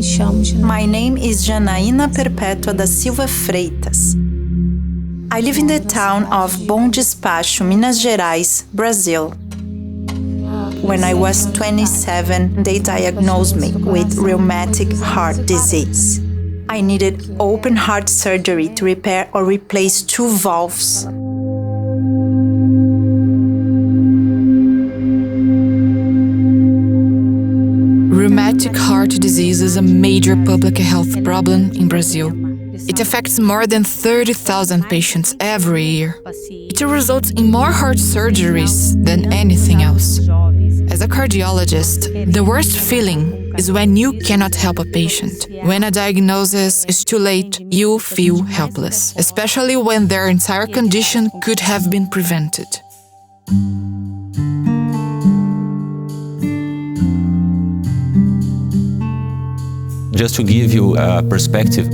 My name is Janaína Perpétua da Silva Freitas. I live in the town of Bom Despacho, Minas Gerais, Brazil. When I was 27, they diagnosed me with rheumatic heart disease. I needed open heart surgery to repair or replace 2 valves. Rheumatic heart disease is a major public health problem in Brazil. It affects more than 30,000 patients every year. It results in more heart surgeries than anything else. As a cardiologist, the worst feeling is when you cannot help a patient. When a diagnosis is too late, you feel helpless, especially when their entire condition could have been prevented. Just to give you a perspective,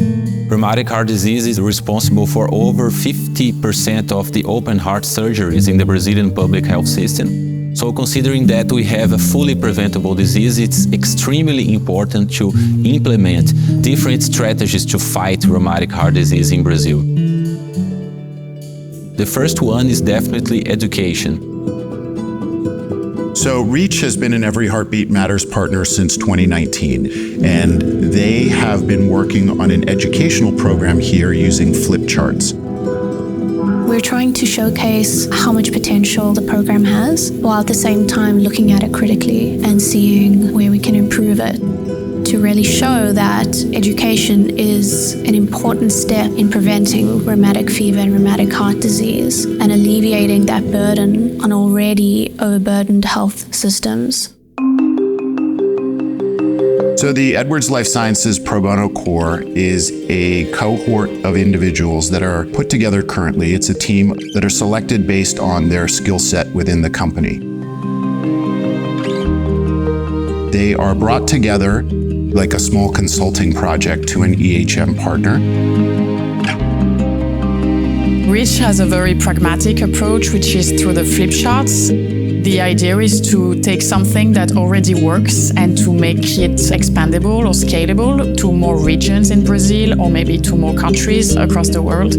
rheumatic heart disease is responsible for over 50% of the open heart surgeries in the Brazilian public health system. So considering that we have a fully preventable disease, it's extremely important to implement different strategies to fight rheumatic heart disease in Brazil. The first one is definitely education. So REACH has been an Every Heartbeat Matters partner since 2019, and they have been working on an educational program here using flip charts. We're trying to showcase how much potential the program has, while at the same time looking at it critically and seeing where we can improve it, to really show that education is an important step in preventing rheumatic fever and rheumatic heart disease and alleviating that burden on already overburdened health systems. So the Edwards Lifesciences Pro Bono Corps is a cohort of individuals that are put together currently. It's a team that are selected based on their skill set within the company. They are brought together like a small consulting project to an EHM partner. REACH has a very pragmatic approach, which is through the flip charts. The idea is to take something that already works and to make it expandable or scalable to more regions in Brazil or maybe to more countries across the world.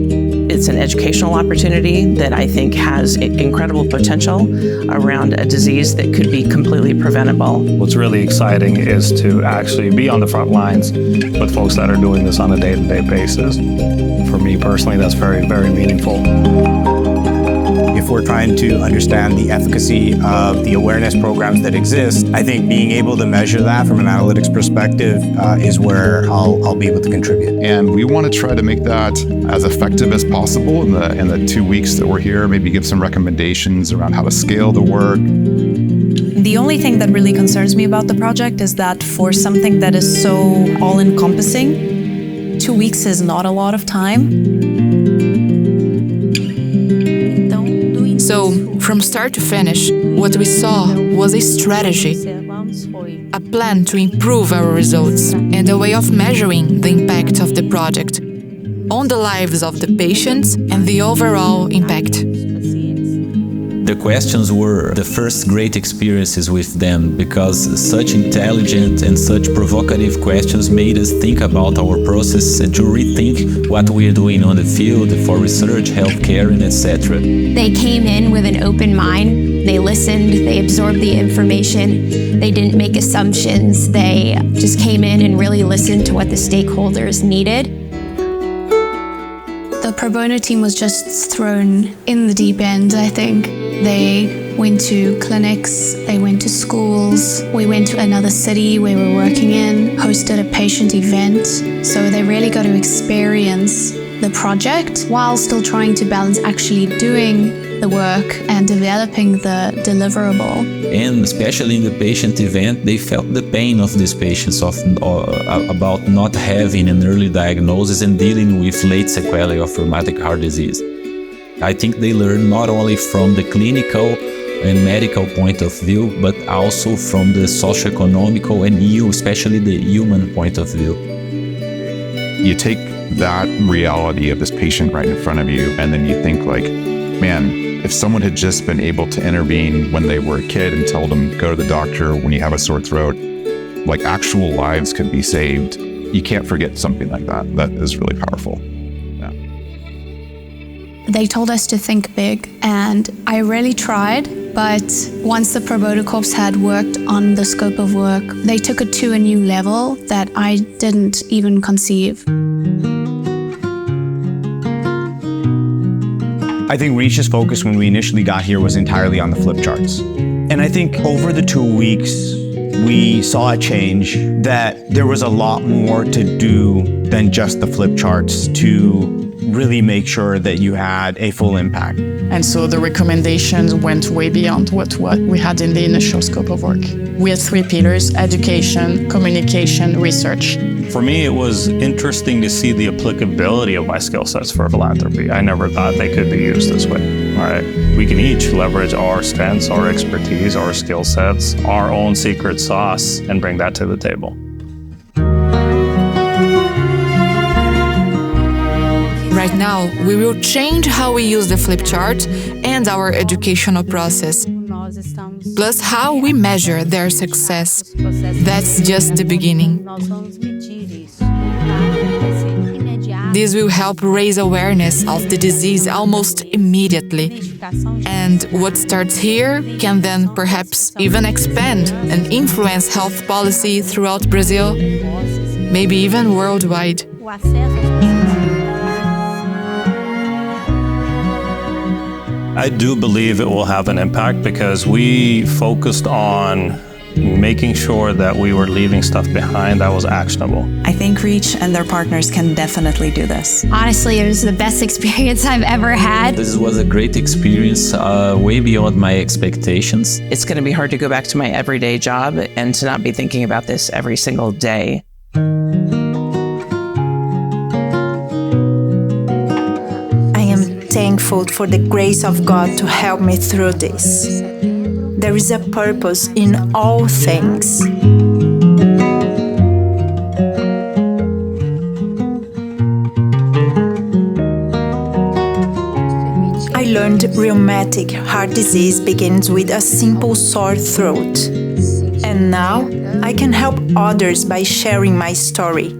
It's an educational opportunity that I think has incredible potential around a disease that could be completely preventable. What's really exciting is to actually be on the front lines with folks that are doing this on a day-to-day basis. For me personally, that's very, very meaningful. If we're trying to understand the efficacy of the awareness programs that exist, I think being able to measure that from an analytics perspective is where I'll be able to contribute. And we want to try to make that as effective as possible in the 2 weeks that we're here, maybe give some recommendations around how to scale the work. The only thing that really concerns me about the project is that for something that is so all-encompassing, 2 weeks is not a lot of time. So, from start to finish, what we saw was a strategy, a plan to improve our results, and a way of measuring the impact of the project on the lives of the patients and the overall impact. The questions were the first great experiences with them because such intelligent and such provocative questions made us think about our process and to rethink what we are doing on the field for research, healthcare, and etc. They came in with an open mind. They listened, they absorbed the information, they didn't make assumptions, they just came in and really listened to what the stakeholders needed. The pro bono team was just thrown in the deep end, I think. They went to clinics, they went to schools, we went to another city where we were working in, hosted a patient event. So they really got to experience the project while still trying to balance actually doing the work and developing the deliverable. And especially in the patient event, they felt the pain of these patients about not having an early diagnosis and dealing with late sequelae of rheumatic heart disease. I think they learn not only from the clinical and medical point of view, but also from the socioeconomical and especially the human point of view. You take that reality of this patient right in front of you, and then you think like, man, if someone had just been able to intervene when they were a kid and told them, go to the doctor when you have a sore throat, like actual lives could be saved, you can't forget something like that. That is really powerful. Yeah. They told us to think big, and I really tried, but once the Pro Bono Corps had worked on the scope of work, they took it to a new level that I didn't even conceive. I think Reach's focus when we initially got here was entirely on the flip charts. And I think over the 2 weeks, we saw a change that there was a lot more to do than just the flip charts to really make sure that you had a full impact. And so the recommendations went way beyond what we had in the initial scope of work. We had 3 pillars: education, communication, research. For me, it was interesting to see the applicability of my skill sets for philanthropy. I never thought they could be used this way. All right, we can each leverage our strengths, our expertise, our skill sets, our own secret sauce, and bring that to the table. Right now, we will change how we use the flip chart and our educational process, plus how we measure their success. That's just the beginning. This will help raise awareness of the disease almost immediately. And what starts here can then perhaps even expand and influence health policy throughout Brazil, maybe even worldwide. I do believe it will have an impact because we focused on making sure that we were leaving stuff behind that was actionable. I think Reach and their partners can definitely do this. Honestly, it was the best experience I've ever had. This was a great experience, way beyond my expectations. It's going to be hard to go back to my everyday job and to not be thinking about this every single day. Thankful for the grace of God to help me through this. There is a purpose in all things. I learned rheumatic heart disease begins with a simple sore throat. And now I can help others by sharing my story.